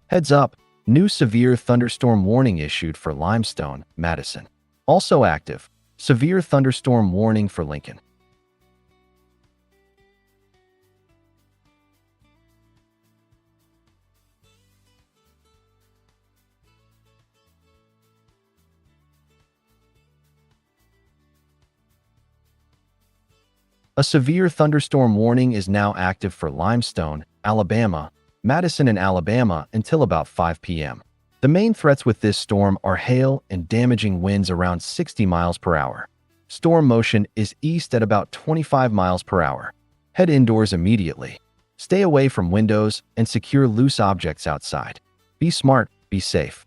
Heads up, new severe thunderstorm warning issued for Limestone, Madison. Also active, severe thunderstorm warning for Lincoln. A severe thunderstorm warning is now active for Limestone, Alabama, Madison, and Alabama until about 5 p.m. The main threats with this storm are hail and damaging winds around 60 miles per hour. Storm motion is east at about 25 miles per hour. Head indoors immediately. Stay away from windows and secure loose objects outside. Be smart, be safe.